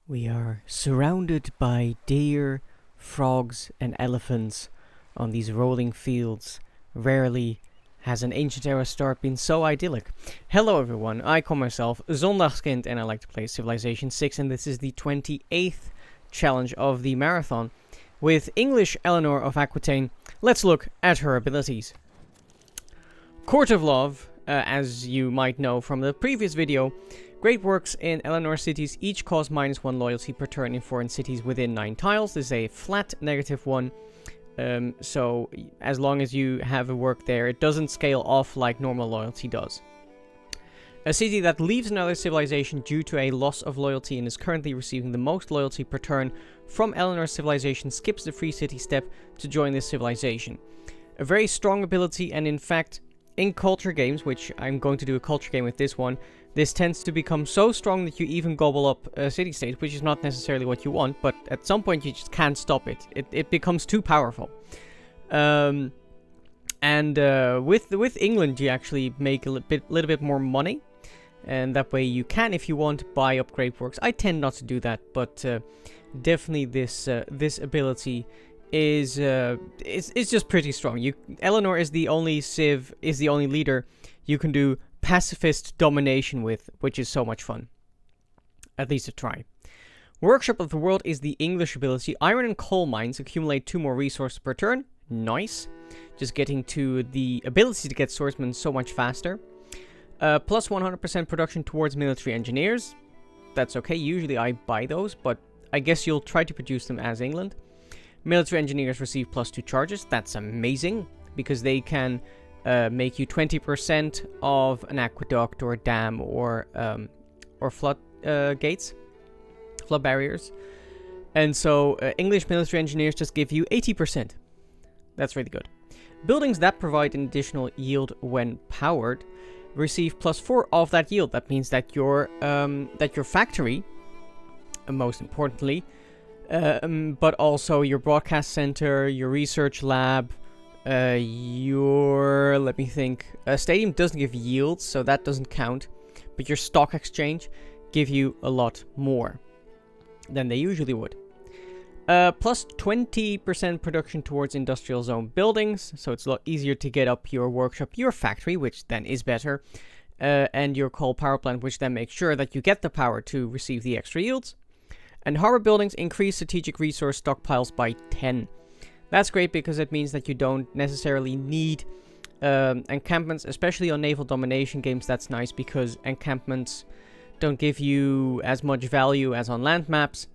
We are surrounded by deer, frogs, and elephants on these rolling fields. Rarely has an ancient era start been so idyllic. Hello everyone, I call myself Zondagskind and I like to play Civilization 6, and this is the 28th challenge of the marathon. With English Eleanor of Aquitaine, let's look at her abilities. Court of Love, as you might know from the previous video, great works in Eleanor cities each cause -1 loyalty per turn in foreign cities within 9 tiles. This is a flat -1. So as long as you have a work there, it doesn't scale off like normal loyalty does. A city that leaves another civilization due to a loss of loyalty and is currently receiving the most loyalty per turn from Eleanor's civilization skips the free city step to join this civilization. A very strong ability, and in fact, in culture games, which I'm going to do a culture game with this one, this tends to become so strong that you even gobble up a city-state, which is not necessarily what you want, but at some point you just can't stop it. It becomes too powerful. With England, you actually make a little bit more money, and that way you can, if you want, buy up great works. I tend not to do that, but definitely this ability is just pretty strong. Eleanor is the only leader you can do pacifist domination with, which is so much fun. At least a try. Workshop of the World is the English ability. Iron and coal mines accumulate 2 more resources per turn. Nice. Just getting to the ability to get swordsmen so much faster. Plus 100% production towards military engineers. That's okay. Usually I buy those, but I guess you'll try to produce them as England. Military engineers receive plus 2 charges. That's amazing, because they can make you 20% of an aqueduct or a dam or flood gates, flood barriers. And so English military engineers just give you 80%. That's really good. Buildings that provide an additional yield when powered receive plus 4 of that yield. That means that your factory, most importantly, but also your broadcast center, your research lab, let me think, stadium doesn't give yields, so that doesn't count, but your stock exchange give you a lot more than they usually would. Plus 20% production towards industrial zone buildings, so it's a lot easier to get up your workshop, your factory, which then is better, and your coal power plant, which then makes sure that you get the power to receive the extra yields. And harbor buildings increase strategic resource stockpiles by 10. That's great because it means that you don't necessarily need encampments, especially on naval domination games. That's nice because encampments don't give you as much value as on land maps.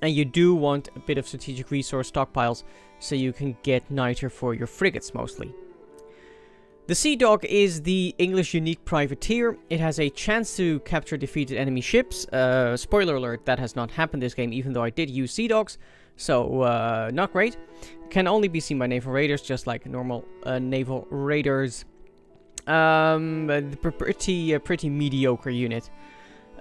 And you do want a bit of strategic resource stockpiles so you can get niter for your frigates mostly. The Sea Dog is the English unique privateer. It has a chance to capture defeated enemy ships. Spoiler alert, that has not happened this game, even though I did use Sea Dogs. So, not great. Can only be seen by naval raiders, just like normal naval raiders. Pretty mediocre unit.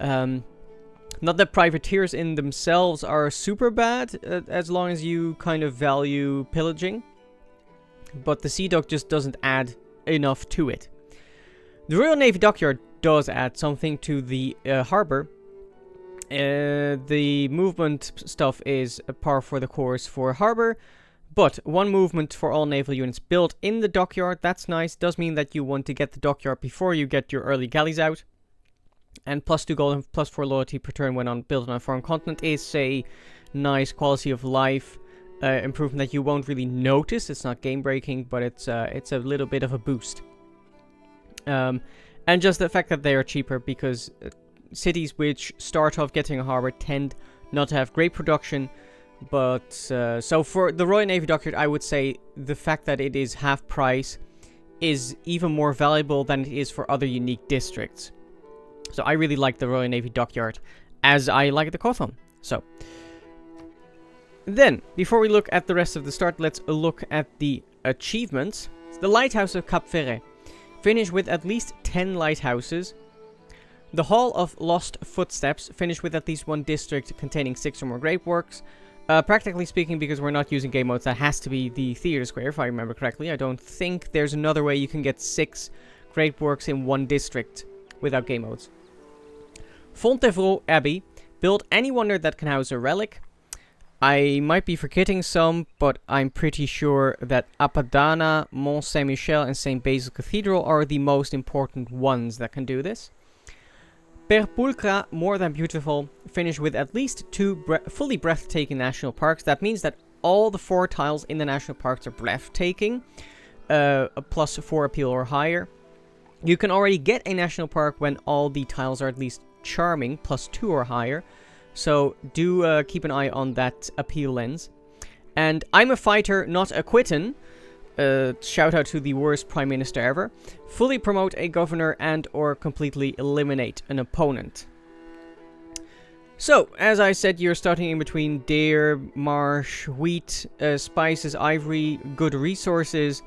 Not that privateers in themselves are super bad, as long as you kind of value pillaging. But the Sea Dog just doesn't add enough to it. The Royal Navy Dockyard does add something to the harbor. The movement stuff is a par for the course for harbor, but 1 movement for all naval units built in the dockyard. That's nice. Does mean that you want to get the dockyard before you get your early galleys out. And plus 2 gold and plus 4 loyalty per turn when built on a foreign continent is a nice quality of life improvement that you won't really notice. It's not game breaking, but it's a little bit of a boost. And just the fact that they are cheaper, because cities which start off getting a harbor tend not to have great production. But so for the Royal Navy Dockyard, I would say the fact that it is half price is even more valuable than it is for other unique districts. So I really like the Royal Navy Dockyard, as I like the Cothon. So then, before we look at the rest of the start, let's look at the achievements. The Lighthouse of Cap Ferret. Finish with at least 10 lighthouses. The Hall of Lost Footsteps. Finish with at least 1 district containing 6 or more great works. Practically speaking, because we're not using game modes, that has to be the Theater Square, if I remember correctly. I don't think there's another way you can get 6 great works in 1 district without game modes. Fontevraud Abbey. Build any wonder that can house a relic. I might be forgetting some, but I'm pretty sure that Apadana, Mont Saint-Michel, and St. Basil Cathedral are the most important ones that can do this. Perpulcra, more than beautiful. Finish with at least 2 fully breathtaking national parks. That means that all the 4 tiles in the national parks are breathtaking. A +4 appeal or higher. You can already get a national park when all the tiles are at least charming, +2 or higher. So do keep an eye on that appeal lens. And I'm a fighter, not a quitten. Shout out to the worst prime minister ever. Fully promote a governor and or completely eliminate an opponent. So, as I said, you're starting in between deer, marsh, wheat, spices, ivory, good resources.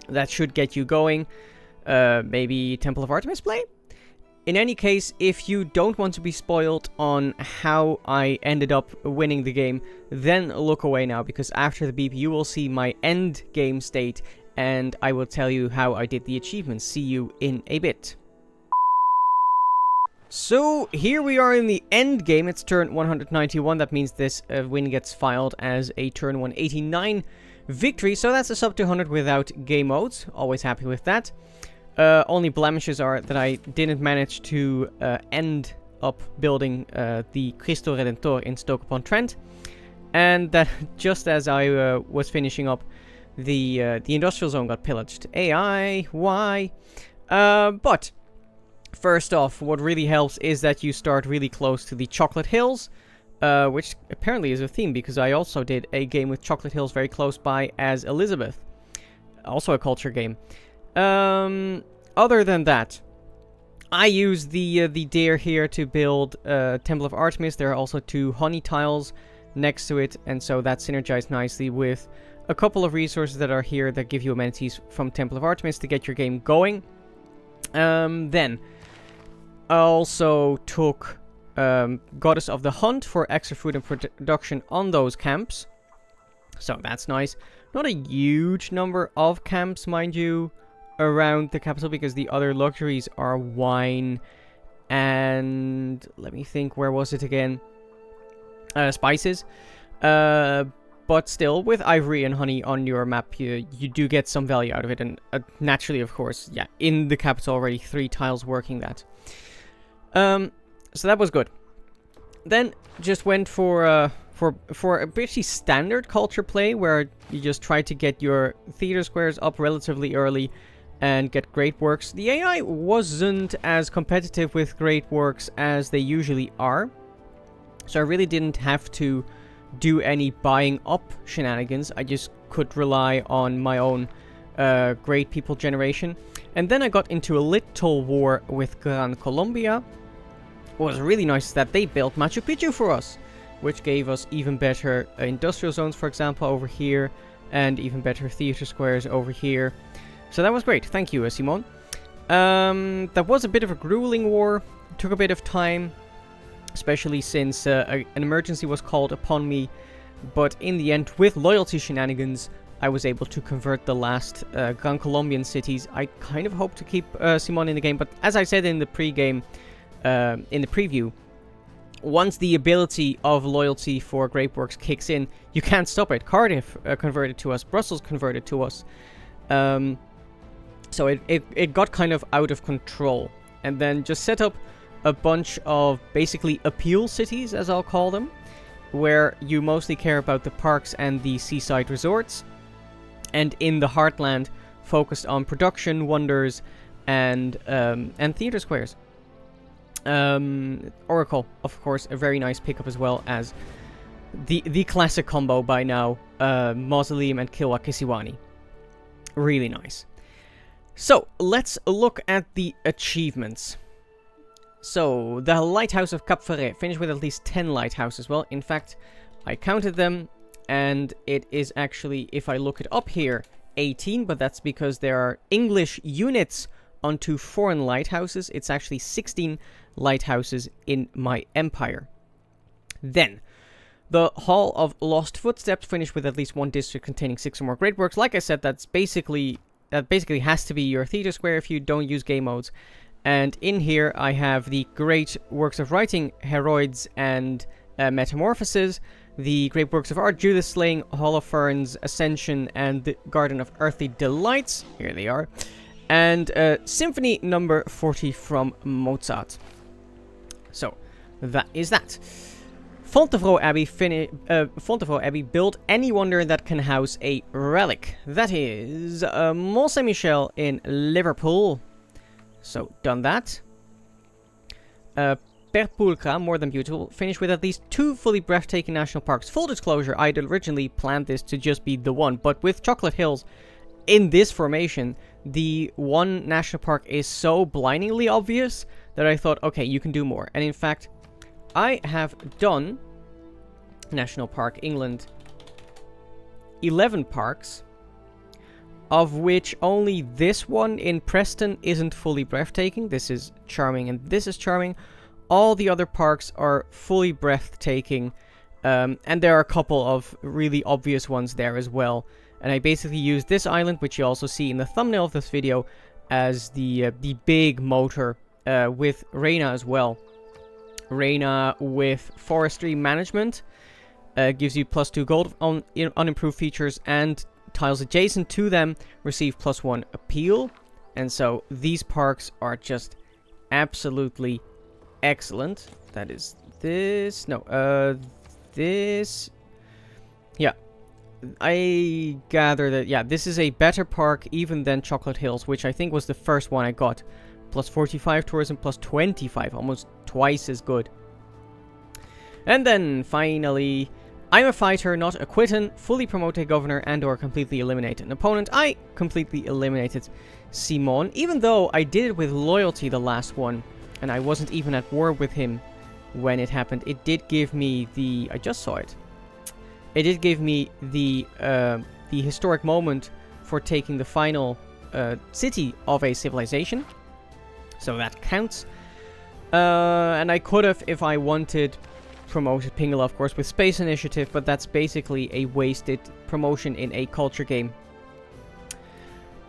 That should get you going. Maybe Temple of Artemis play? In any case, if you don't want to be spoiled on how I ended up winning the game, then look away now, because after the beep you will see my end game state, and I will tell you how I did the achievements. See you in a bit. So, here we are in the end game. It's turn 191. That means this win gets filed as a turn 189 victory. So that's a sub 200 without game modes. Always happy with that. Only blemishes are that I didn't manage to end up building the Cristo Redentor in Stoke-upon-Trent. And that just as I was finishing up, the industrial zone got pillaged. AI, why? But first off, what really helps is that you start really close to the Chocolate Hills, which apparently is a theme, because I also did a game with Chocolate Hills very close by as Elizabeth. Also a culture game. Other than that, I use the deer here to build Temple of Artemis. There are also 2 honey tiles next to it, and so that synergized nicely with a couple of resources that are here that give you amenities from Temple of Artemis to get your game going. Then I also took Goddess of the Hunt for extra food and production on those camps. So that's nice. Not a huge number of camps, mind you, around the capital, because the other luxuries are wine and, let me think, where was it again? Spices. But still, with ivory and honey on your map, you do get some value out of it, and naturally, of course, yeah, in the capital already 3 tiles working that. So that was good. Then just went for a pretty standard culture play, where you just try to get your theater squares up relatively early and get great works. The AI wasn't as competitive with great works as they usually are, so I really didn't have to do any buying up shenanigans. I just could rely on my own great people generation. And then I got into a little war with Gran, Colombia. What was really nice is that they built Machu Picchu for us, which gave us even better industrial zones, for example, over here, and even better theater squares over here. So that was great. Thank you, Simón. That was a bit of a grueling war. It took a bit of time, especially since an emergency was called upon me. But in the end, with loyalty shenanigans, I was able to convert the last Gran Colombian cities. I kind of hope to keep Simón in the game, but as I said in the pre-game, in the preview, once the ability of loyalty for Great Works kicks in, you can't stop it. Cardiff converted to us, Brussels converted to us. So it got kind of out of control. And then just set up a bunch of basically appeal cities, as I'll call them, where you mostly care about the parks and the seaside resorts. And in the heartland, focused on production, wonders, and theater squares. Oracle, of course, a very nice pickup, as well as the classic combo by now, Mausoleum and Kilwa Kisiwani. Really nice. So, let's look at the achievements. So, the Lighthouse of Cap Ferret finished with at least 10 lighthouses. Well, in fact, I counted them, and it is actually, if I look it up here, 18, but that's because there are English units onto foreign lighthouses. It's actually 16 lighthouses in my empire. Then, the Hall of Lost Footsteps finished with at least 1 district containing 6 or more great works. Like I said, that basically has to be your theater square if you don't use game modes. And in here I have the great works of writing, Heroids and Metamorphoses, the great works of art, Judith Slaying, Holofernes, Ascension, and the Garden of Earthly Delights. Here they are. And Symphony number 40 from Mozart. So, that is that. Fontevraud Abbey, build any wonder that can house a relic. That is Mont Saint-Michel in Liverpool. So, done that. Perpulcra, more than beautiful, finished with at least 2 fully breathtaking national parks. Full disclosure, I'd originally planned this to just be the one, but with Chocolate Hills in this formation, the one national park is so blindingly obvious that I thought, okay, you can do more. And in fact, I have done National Park England 11 parks, of which only this one in Preston isn't fully breathtaking. This is charming and this is charming. All the other parks are fully breathtaking, and there are a couple of really obvious ones there as well. And I basically used this island, which you also see in the thumbnail of this video, as the big motor with Reina as well. Reina with Forestry Management gives you +2 gold on unimproved features, and tiles adjacent to them receive +1 appeal. And so these parks are just absolutely excellent. That is this. No, this. Yeah. I gather that, yeah, this is a better park even than Chocolate Hills, which I think was the first one I got. +45 tourism, +25, almost twice as good. And then, finally, I'm a fighter, not a quitten. Fully promote a governor and or completely eliminate an opponent. I completely eliminated Simón, even though I did it with loyalty the last one, and I wasn't even at war with him when it happened. It did give me the... I just saw it. It did give me the historic moment for taking the final city of a civilization. So that counts. And I could have, if I wanted, promoted Pingala, of course, with Space Initiative, but that's basically a wasted promotion in a culture game.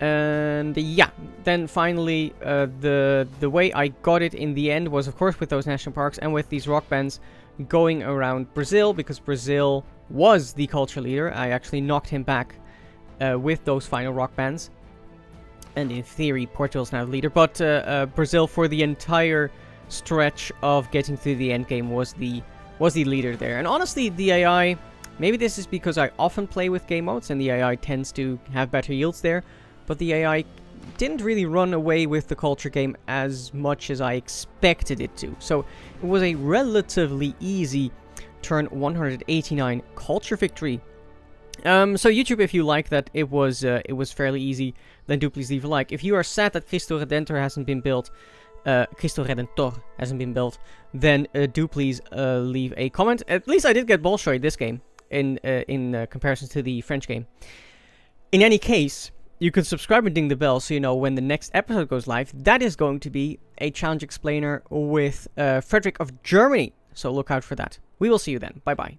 And yeah, then finally, the way I got it in the end was, of course, with those national parks and with these rock bands going around Brazil, because Brazil was the culture leader. I actually knocked him back with those final rock bands. And in theory, Portugal's now the leader. But Brazil, for the entire stretch of getting through the endgame, was the leader there. And honestly, the AI, maybe this is because I often play with game modes and the AI tends to have better yields there, but the AI didn't really run away with the culture game as much as I expected it to. So it was a relatively easy turn 189 culture victory. So YouTube, if you like that it was fairly easy, then do please leave a like. If you are sad that Cristo Redentor hasn't been built, then do please leave a comment. At least I did get Bolshoi this game in comparison to the French game. In any case, you can subscribe and ding the bell so you know when the next episode goes live. That is going to be a challenge explainer with Frederick of Germany, so look out for that. We will see you then. Bye bye.